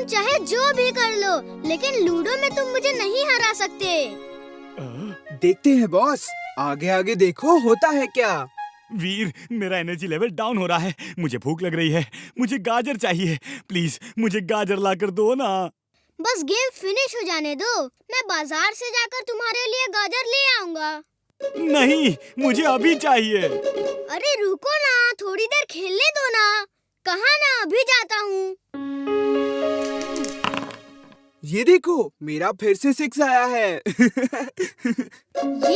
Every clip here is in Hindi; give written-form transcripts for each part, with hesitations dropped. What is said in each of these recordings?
तुम चाहे जो भी कर लो, लेकिन लूडो में तुम मुझे नहीं हरा सकते। देखते हैं बॉस, आगे आगे देखो होता है क्या। वीर, मेरा एनर्जी लेवल डाउन हो रहा है। मुझे भूख लग रही है। मुझे गाजर चाहिए। प्लीज मुझे गाजर लाकर दो ना। बस गेम फिनिश हो जाने दो, मैं बाजार से जाकर तुम्हारे लिए गाजर ले आऊंगा। नहीं, मुझे अभी चाहिए। अरे रुको ना, थोड़ी देर खेलने दो ना। कहाँ ना, अभी जाता हूँ। ये देखो, मेरा फिर से 6 आया है। ये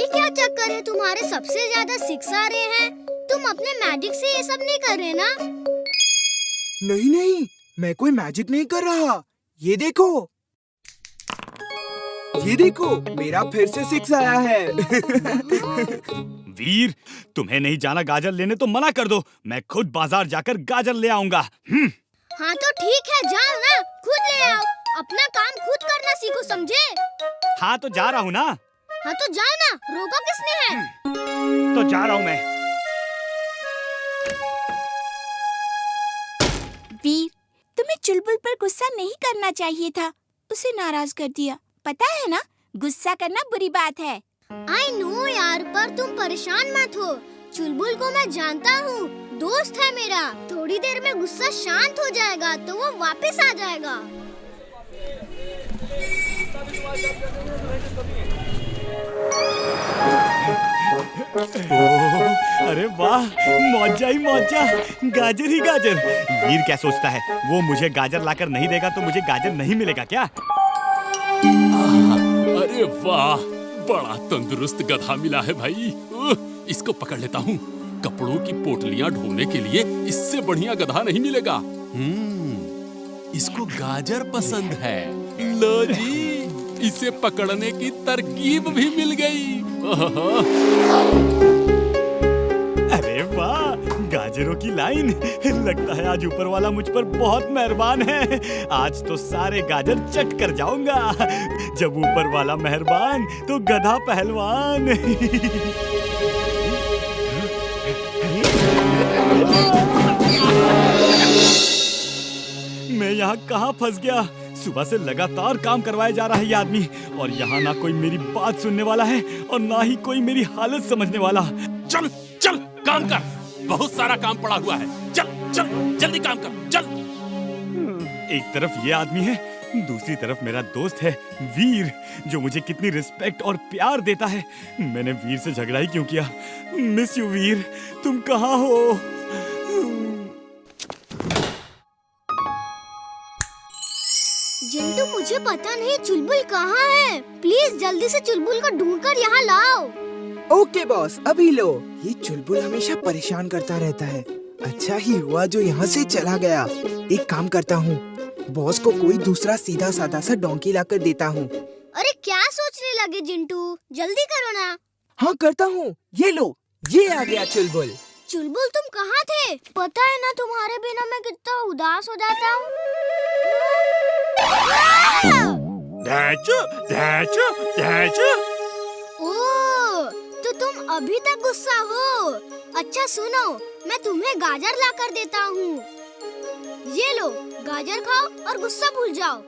क्या चक्कर है तुम्हारे, सबसे ज्यादा 6 आ रहे हैं। तुम अपने मैजिक से ये सब नहीं कर रहे ना? नहीं नहीं, मैं कोई मैजिक नहीं कर रहा। ये देखो, ये देखो, मेरा फिर से 6 आया है। वीर, तुम्हें नहीं जाना गाजर लेने तो मना कर दो। मैं खुद बाजार जाकर गाजर ले आऊंगा। हाँ तो ठीक है, जाओ ना, खुद ले आओ। अपना काम खुद करना सीखो, समझे? हाँ तो जा रहा हूँ ना। हाँ तो जाओ ना, रोका किसने है? तो जा रहा हूँ मैं। वीर, तुम्हें चुलबुल पर गुस्सा नहीं करना चाहिए था। उसे नाराज कर दिया। पता है ना, गुस्सा करना बुरी बात है। आई नो यार, पर तुम परेशान मत हो। चुलबुल को मैं जानता हूँ, दोस्त है मेरा। थोड़ी देर में गुस्सा शांत हो जाएगा तो वो वापस आ जाएगा। अरे वाह, मौजा ही मौजा, गाजर ही गाजर। वीर क्या सोचता है, वो मुझे गाजर लाकर नहीं देगा तो मुझे गाजर नहीं मिलेगा क्या? अरे वाह, बड़ा तंदुरुस्त गधा मिला है भाई। इसको पकड़ लेता हूँ। कपड़ों की पोटलियाँ ढोने के लिए इससे बढ़िया गधा नहीं मिलेगा। इसको गाजर पसंद है। लो जी, इसे पकड़ने की तरकीब भी मिल गई। अरे वाह, गाजरों की लाइन। लगता है आज ऊपर वाला मुझ पर बहुत मेहरबान है। आज तो सारे गाजर चट कर जाऊंगा। जब ऊपर वाला मेहरबान तो गधा पहलवान। मैं यहाँ कहाँ फंस गया? सुबह से लगातार काम करवाया जा रहा है ये आदमी, और यहाँ ना कोई मेरी बात सुनने वाला है और ना ही कोई मेरी हालत समझने वाला। चल चल, काम कर। बहुत सारा काम पड़ा हुआ है। चल चल, जल्दी काम कर, चल। एक तरफ ये आदमी है, दूसरी तरफ मेरा दोस्त है वीर, जो मुझे कितनी रिस्पेक्ट और प्यार देता है। मैंने वीर से झगड़ा ही क्यों किया? मिस यू वीर, तुम कहाँ हो? जिंटू, मुझे पता नहीं चुलबुल कहाँ है। प्लीज जल्दी से चुलबुल को ढूंढकर यहाँ लाओ। ओके बॉस, अभी लो। ये चुलबुल हमेशा परेशान करता रहता है। अच्छा ही हुआ जो यहाँ से चला गया। एक काम करता हूँ, बॉस को कोई दूसरा सीधा साधा सा डोंकी लाकर देता हूँ। अरे क्या सोचने लगे जिंटू, जल्दी करो ना। हाँ करता हूँ, ये लो, ये आ गया चुलबुल। चुलबुल तुम कहाँ थे? पता है ना, तुम्हारे बिना मैं कितना उदास हो जाता हूँ। ढैचो, ढैचो, ढैचो। ओह, तो तुम अभी तक गुस्सा हो? अच्छा सुनो, मैं तुम्हें गाजर लाकर देता हूँ। ये लो, गाजर खाओ और गुस्सा भूल जाओ।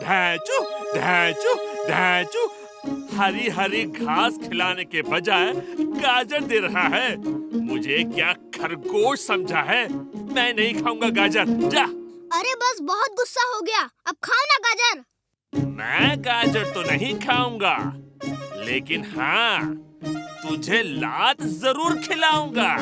ढैचू ढैचू ढैचू, हरी हरी घास खिलाने के बजाय गाजर दे रहा है। मुझे क्या खरगोश समझा है? मैं नहीं खाऊंगा गाजर, जा। अरे बस, बहुत गुस्सा हो गया, अब खाओ ना गाजर। मैं गाजर तो नहीं खाऊंगा, लेकिन हाँ, तुझे लात जरूर खिलाऊंगा।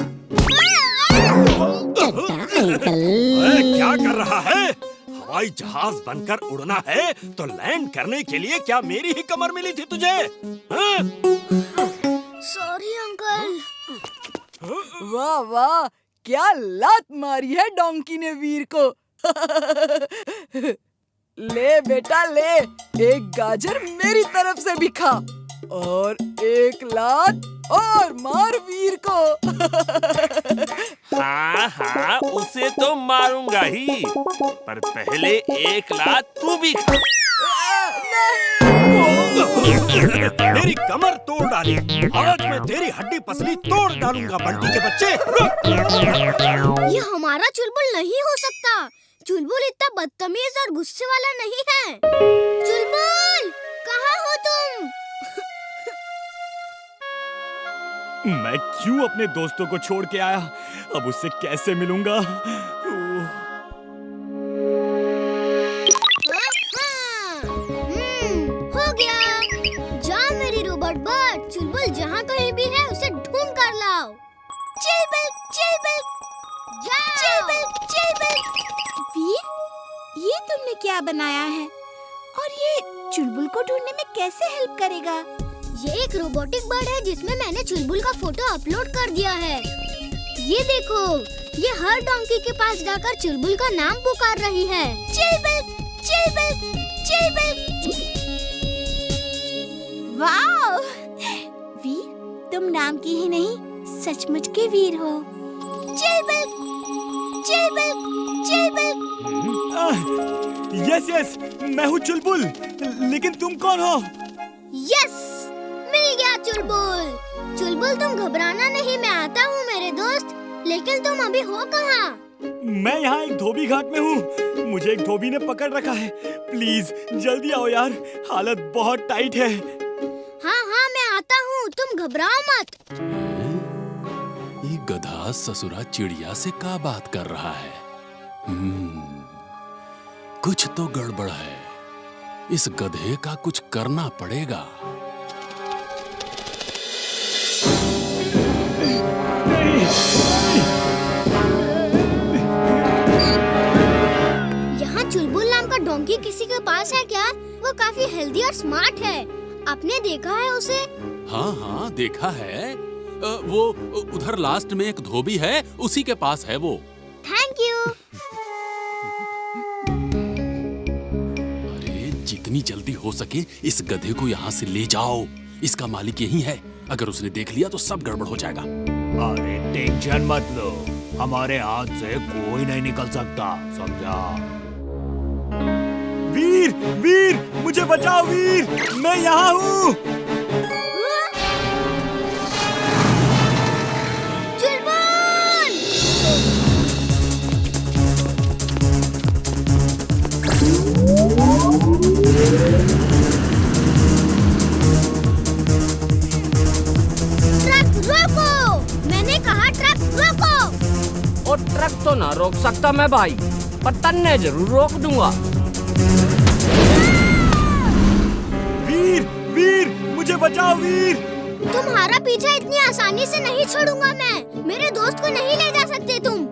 क्या कर रहा है? हवाई जहाज बनकर उड़ना है तो लैंड करने के लिए क्या मेरी ही कमर मिली थी तुझे? Sorry uncle. वाह वाह, क्या लात मारी है डोंकी ने वीर को। ले बेटा ले, एक गाजर मेरी तरफ से भी खा, और एक लात और मार वीर को। हाँ हाँ, उसे तो मारूंगा ही, पर पहले एक लात तू भी खा। मेरी कमर तोड़ डाली, आज मैं तेरी हड्डी पसली तोड़ डालूंगा बंटी के बच्चे। ये हमारा चुलबुल नहीं हो सकता। चुलबुल इतना बदतमीज और गुस्से वाला नहीं है। चुलबुल, कहाँ हो तुम? मैं क्यों अपने दोस्तों को छोड़ के आया? अब उससे कैसे मिलूंगा? हो गया। जा मेरी रोबोट बर्ड, चुलबुल जहाँ कहीं भी है उसे ढूंढ कर लाओ। चुलबुल, चुलबुल, चुलबुल, चुलबुल। वीर, ये तुमने क्या बनाया है? और ये चुलबुल को ढूंढने में कैसे हेल्प करेगा? ये एक रोबोटिक बर्ड है जिसमें मैंने चुलबुल का फोटो अपलोड कर दिया है। ये देखो, ये हर डोंकी के पास जाकर चुलबुल का नाम पुकार रही है। चुलबुल, चुलबुल, चुलबुल। वाह! वीर, तुम नाम की ही नहीं, सचमुच के वीर हो। चुलबुल, चुलबुल, चुलबुल। यस यस, मैं हूँ चुलबुल। लेकिन तुम कौन हो? यस, मिल गया चुलबुल। चुलबुल, तुम घबराना नहीं, मैं आता हूँ मेरे दोस्त। लेकिन तुम अभी हो कहाँ? मैं यहाँ एक धोबी घाट में हूँ। मुझे एक धोबी ने पकड़ रखा है। प्लीज जल्दी आओ यार, हालत बहुत टाइट है। हाँ हाँ, मैं आता हूँ, तुम घबराओ मत। ये गधा ससुरा चिड़िया से क्या बात कर रहा है? कुछ तो गड़बड़ है। इस गधे का कुछ करना पड़ेगा। यहाँ चुलबुल नाम का डोंकी किसी के पास है क्या? वो काफी हेल्दी और स्मार्ट है। आपने देखा है उसे? हाँ हाँ, देखा है। वो उधर लास्ट में एक धोबी है, उसी के पास है वो। Thank you. अरे जितनी जल्दी हो सके इस गधे को यहाँ से ले जाओ। इसका मालिक यही है। अगर उसने देख लिया तो सब गड़बड़ हो जाएगा। अरे टेंशन मत लो, हमारे हाथ से कोई नहीं निकल सकता, समझा? वीर, वीर, मुझे बचाओ वीर, मैं यहाँ हूँ। चुलबुल! ट्रक रोको! मैंने कहा ट्रक रोको! और ट्रक तो ना रोक सकता मैं भाई, पर तन्ने जरूर रोक दूंगा। वीर, वीर, मुझे बचाओ वीर। तुम्हारा पीछा इतनी आसानी से नहीं छोड़ूंगा मैं। मेरे दोस्त को नहीं ले जा सकते तुम।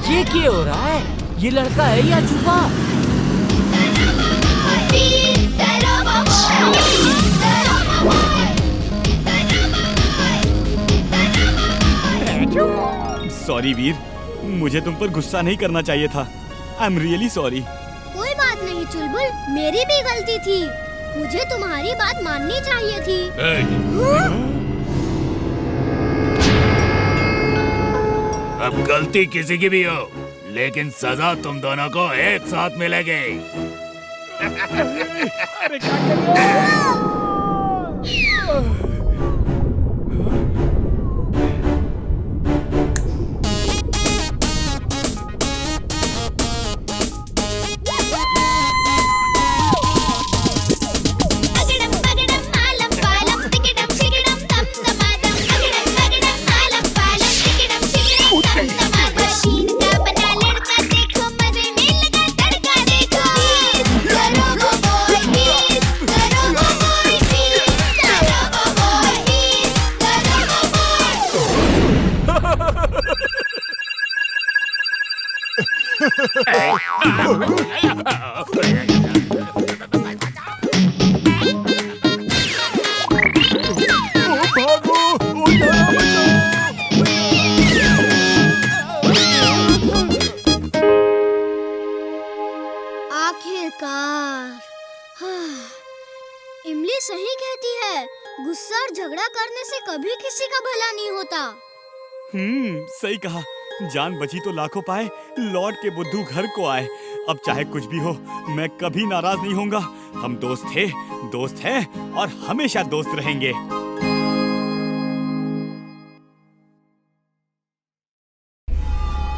ये क्या हो रहा है? ये लड़का है या चूहा? सॉरी वीर, मुझे तुम पर गुस्सा नहीं करना चाहिए था। I am really sorry. कोई बात नहीं चुलबुल, मेरी भी गलती थी। मुझे तुम्हारी बात माननी चाहिए थी। अब गलती किसी की भी हो, लेकिन सजा तुम दोनों को एक साथ मिलेगी। अरे क्या कर रहे हो? आखिरकार। इमली सही कहती है, गुस्सा और झगड़ा करने से कभी किसी का भला नहीं होता। सही कहा। जान बची तो लाखों पाए, लौट के बुद्धू घर को आए। अब चाहे कुछ भी हो, मैं कभी नाराज नहीं होऊंगा। हम दोस्त थे, दोस्त हैं और हमेशा दोस्त रहेंगे।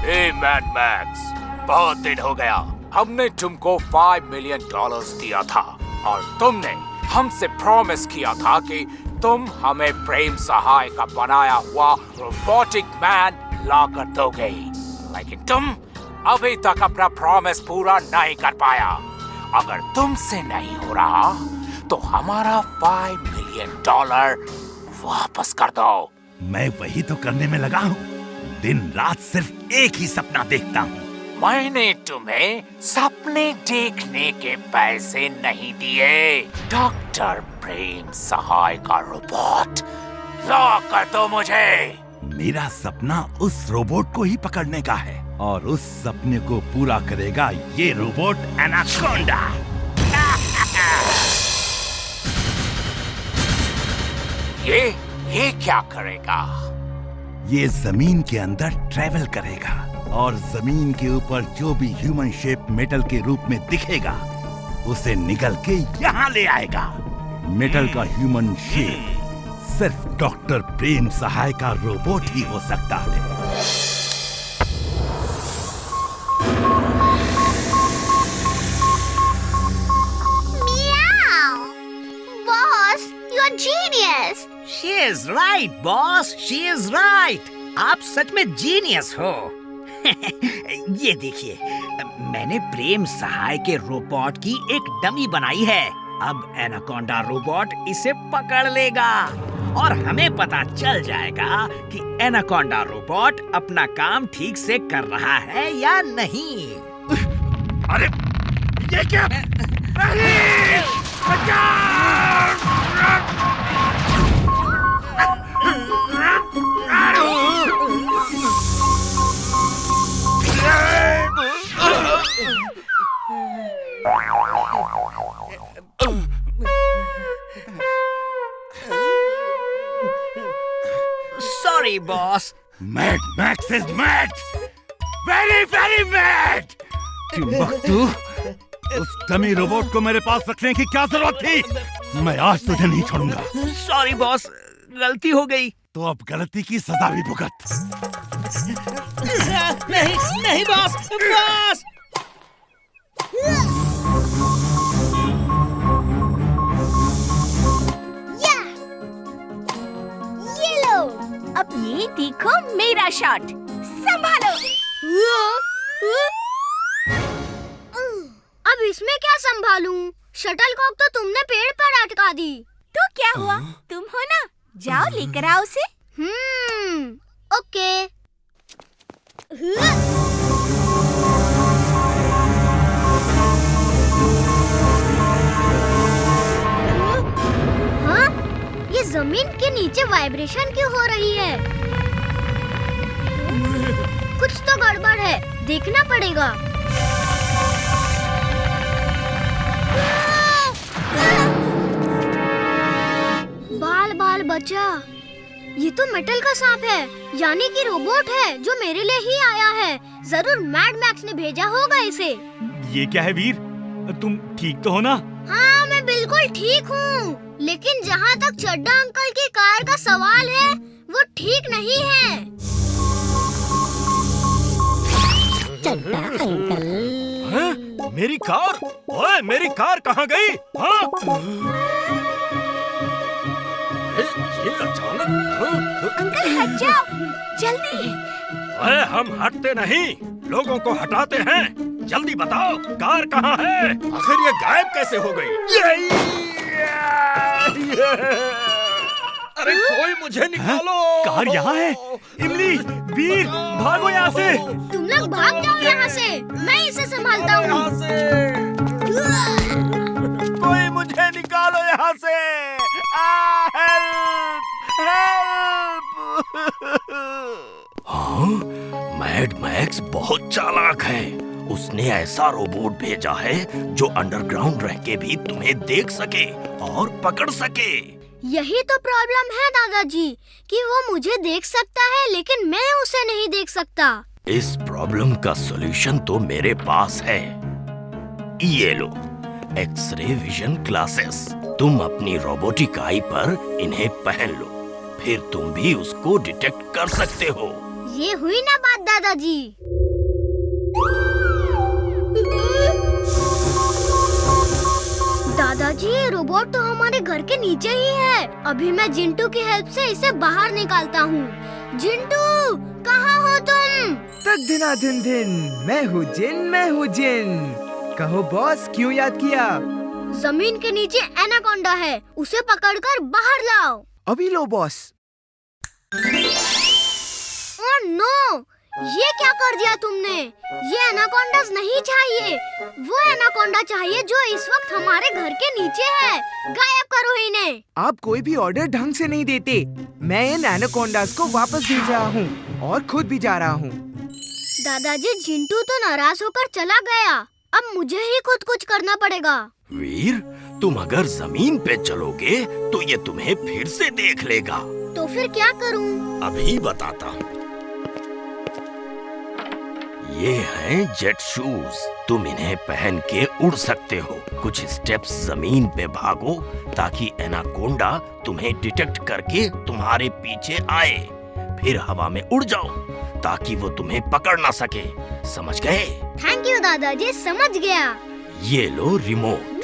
हे मैड मैक्स, बहुत दिन हो गया। हमने तुमको $5 मिलियन दिया था और तुमने हमसे प्रॉमिस किया था कि तुम हमें प्रेम सहाय का बनाया हुआ रोबोटिक मैन ला कर दोगे, लेकिन तुम अभी तक अपना प्रॉमिस पूरा नहीं कर पाया। अगर तुमसे नहीं हो रहा तो हमारा $5 मिलियन वापस कर दो। मैं वही तो करने में लगा हूँ। दिन रात सिर्फ एक ही सपना देखता हूँ। मैंने तुम्हें सपने देखने के पैसे नहीं दिए। डॉक्टर प्रेम सहाय का रोबोट ला कर दो मुझे। मेरा सपना उस रोबोट को ही पकड़ने का है और उस सपने को पूरा करेगा ये रोबोट एनाकोंडा। ये क्या करेगा? ये जमीन के अंदर ट्रेवल करेगा और जमीन के ऊपर जो भी ह्यूमन शेप मेटल के रूप में दिखेगा उसे निगल के यहाँ ले आएगा। मेटल का ह्यूमन शेप सिर्फ डॉक्टर प्रेम सहाय का रोबोट ही हो सकता है। Boss, you are genius. She is right, boss. She is right. आप सच में जीनियस हो। ये देखिए, मैंने प्रेम सहाय के रोबोट की एक डमी बनाई है। अब एनाकोंडा रोबोट इसे पकड़ लेगा और हमें पता चल जाएगा कि एनाकोंडा रोबोट अपना काम ठीक से कर रहा है या नहीं। अरे ये क्या? नहीं! Sorry, boss. Mad Max is mad. Very, very mad. तू उस डमी रोबोट को मेरे पास रखने की क्या जरूरत थी? मैं आज तुझे नहीं छोड़ूंगा। Sorry, boss. गलती हो गई। तो अब गलती की सजा भी भुगत। नहीं बॉस, बॉस। ये लो। अब ये देखो मेरा शॉट। संभालो। अब इसमें क्या संभालूं? शटलकॉक तो तुमने पेड़ पर अटका दी। तो क्या हुआ? तुम हो ना, जाओ लेकर आओ उसे। ओके। हाँ? ये जमीन के नीचे वाइब्रेशन क्यों हो रही है? कुछ तो गड़बड़ है, देखना पड़ेगा। बाल बाल बचा। ये तो मेटल का सांप है, यानी कि रोबोट है जो मेरे लिए ही आया है। जरूर मैड मैक्स ने भेजा होगा इसे। ये क्या है वीर? तुम ठीक तो हो ना? हाँ, मैं बिल्कुल ठीक हूँ। लेकिन जहाँ तक चड्डा अंकल की कार का सवाल है, वो ठीक नहीं है। चड्डा अंकल। हाँ? मेरी कार? ओए, मेरी कार कहाँ गई? हाँ? ये अचानक? अंकल हट जाओ, जल्दी। अरे हम हटते नहीं, लोगों को हटाते हैं। जल्दी बताओ, कार कहाँ है? आखिर ये गायब कैसे हो गई? अरे कोई मुझे निकालो। कार यहाँ है। इमली, वीर, भागो यहाँ से। तुम लोग भाग जाओ यहाँ से, मैं इसे संभालता हूँ। कोई मुझे निकालो यहाँ से। हेल्प! हाँ, मैड मैक्स बहुत चालाक है। उसने ऐसा रोबोट भेजा है जो अंडरग्राउंड रह के भी तुम्हें देख सके और पकड़ सके। यही तो प्रॉब्लम है दादाजी कि वो मुझे देख सकता है लेकिन मैं उसे नहीं देख सकता। इस प्रॉब्लम का सॉल्यूशन तो मेरे पास है। ये लो, एक्सरे विजन ग्लासेस। तुम अपनी रोबोटिक आई पर इन्हें पहन लो, फिर तुम भी उसको डिटेक्ट कर सकते हो। ये हुई ना बात दादाजी। दादाजी, ये रोबोट तो हमारे घर के नीचे ही है। अभी मैं जिंटू की हेल्प से इसे बाहर निकालता हूँ। जिंटू, कहाँ हो तुम? तक दिना दिन दिन, मैं हूँ जिन। कहो बॉस, क्यों याद किया? जमीन के नीचे एनाकोंडा है, उसे पकड़कर बाहर लाओ। अभी लो बॉस। ओह नो, ये क्या कर दिया तुमने? ये एनाकोंडास नहीं चाहिए, वो एनाकोंडा चाहिए जो इस वक्त हमारे घर के नीचे है। गायब करो इन्हें। आप कोई भी ऑर्डर ढंग से नहीं देते। मैं इन एनाकोंडास को वापस भेज रहा हूँ और खुद भी जा रहा हूँ। दादाजी, जिंटू तो नाराज होकर चला गया। अब मुझे ही खुद कुछ करना पड़ेगा। वीर, तुम अगर जमीन पे चलोगे तो ये तुम्हें फिर से देख लेगा। तो फिर क्या करूँ? अभी बताता हूँ। ये हैं जेट शूज। तुम इन्हें पहन के उड़ सकते हो। कुछ स्टेप्स जमीन पे भागो ताकि एनाकोंडा तुम्हें डिटेक्ट करके तुम्हारे पीछे आए। फिर हवा में उड़ जाओ ताकि वो तुम्हें पकड़ ना सके। समझ गए? थैंक यू दादाजी, समझ गया। ये लो रिमोट।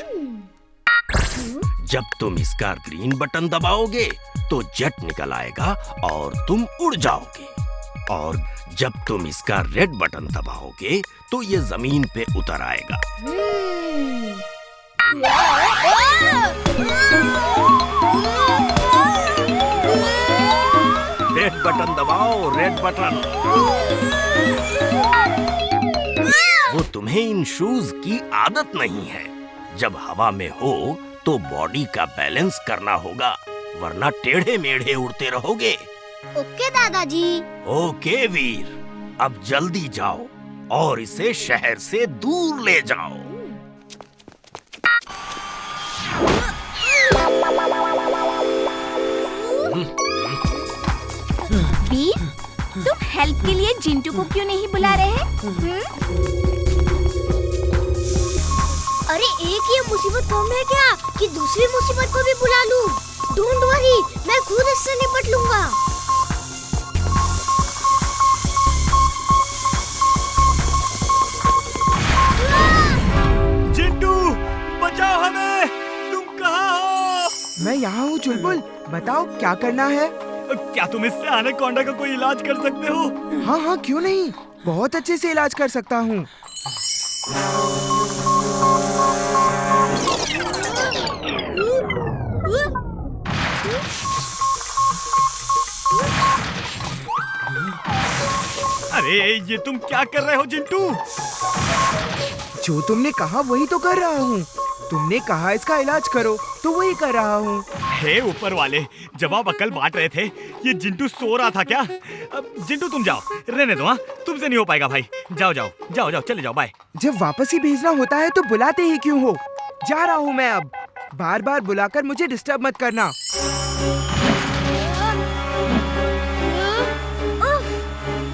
जब तुम इसका ग्रीन बटन दबाओगे तो जेट निकल आएगा और तुम उड़ जाओगे। और जब तुम इसका रेड बटन दबाओगे तो ये जमीन पे उतर आएगा। रेड बटन दबाओ, रेड बटन। वो तुम्हें इन शूज की आदत नहीं है। जब हवा में हो तो बॉडी का बैलेंस करना होगा, वरना टेढ़े मेढ़े उड़ते रहोगे। ओके दादाजी। ओके वीर, अब जल्दी जाओ और इसे शहर से दूर ले जाओ। वीर, तुम हेल्प के लिए जिंटू को क्यों नहीं बुला रहे? अरे एक ये मुसीबत कम है क्या कि दूसरी मुसीबत को भी बुला लूं? डोंट वरी, मैं खुद इससे निपट लूंगा। जिंटू, बचाओ हमें! तुम कहाँ हो? मैं यहाँ हूँ चुलबुल, बताओ क्या करना है? क्या तुम इससे एनाकोंडा का कोई इलाज कर सकते हो? हाँ हाँ, क्यों नहीं, बहुत अच्छे से इलाज कर सकता हूँ। अरे ये तुम क्या कर रहे हो जिंटू? जो तुमने कहा वही तो कर रहा हूँ। तुमने कहा इसका इलाज करो तो वही कर रहा हूँ। हे ऊपर वाले, जब आप अकल बांट रहे थे ये जिंटू सो रहा था क्या? अब जिंटू तुम जाओ, रहने दो। हाँ, तुमसे नहीं हो पाएगा भाई। जाओ जाओ जाओ जाओ, चले जाओ, बाय। जब वापस ही भेजना होता है तो बुलाते ही क्यों हो? जा रहा हूँ मैं अब। बार बार बुलाकर मुझे डिस्टर्ब मत करना।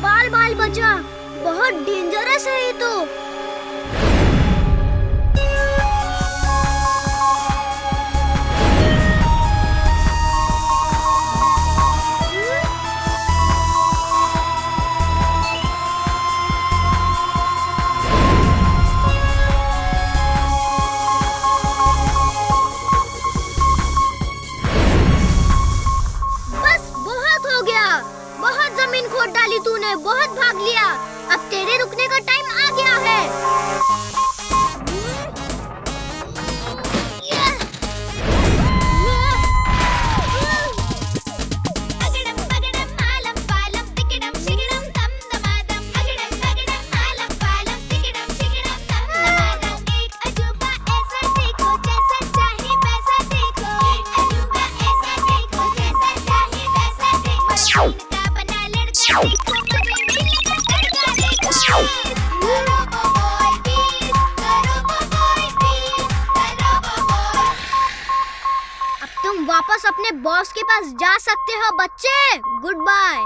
बाल बाल बचा, बहुत डेंजरस है ये तो। खोद डाली तूने, बहुत भाग लिया। अब तेरे रुकने का टाइम आ गया है। वापस अपने बॉस के पास जा सकते हो बच्चे। Good bye.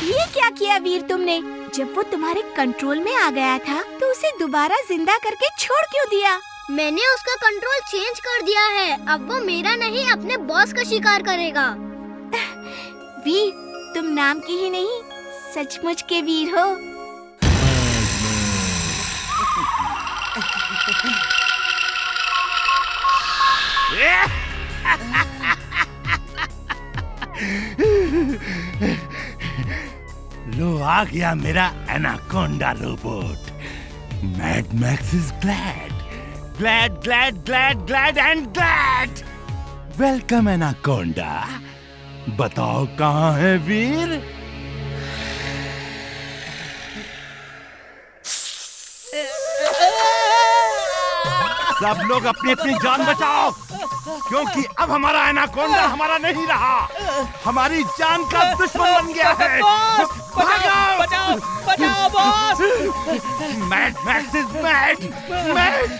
ये क्या किया वीर तुमने? जब वो तुम्हारे कंट्रोल में आ गया था तो उसे दोबारा जिंदा करके छोड़ क्यों दिया? मैंने उसका कंट्रोल चेंज कर दिया है। अब वो मेरा नहीं अपने बॉस का शिकार करेगा। वीर, तुम नाम की ही नहीं सचमुच के वीर हो। लो आ गया मेरा anaconda robot. Mad max is glad glad glad glad glad and glad. Welcome anaconda. बताओ कहाँ है वीर? सब लोग अपनी अपनी जान बचाओ, क्योंकि अब हमारा एनाकोंडा हमारा नहीं रहा, हमारी जान का दुश्मन बन गया है। भागो! बचाओ बचाओ boss. Mad max is mad mad.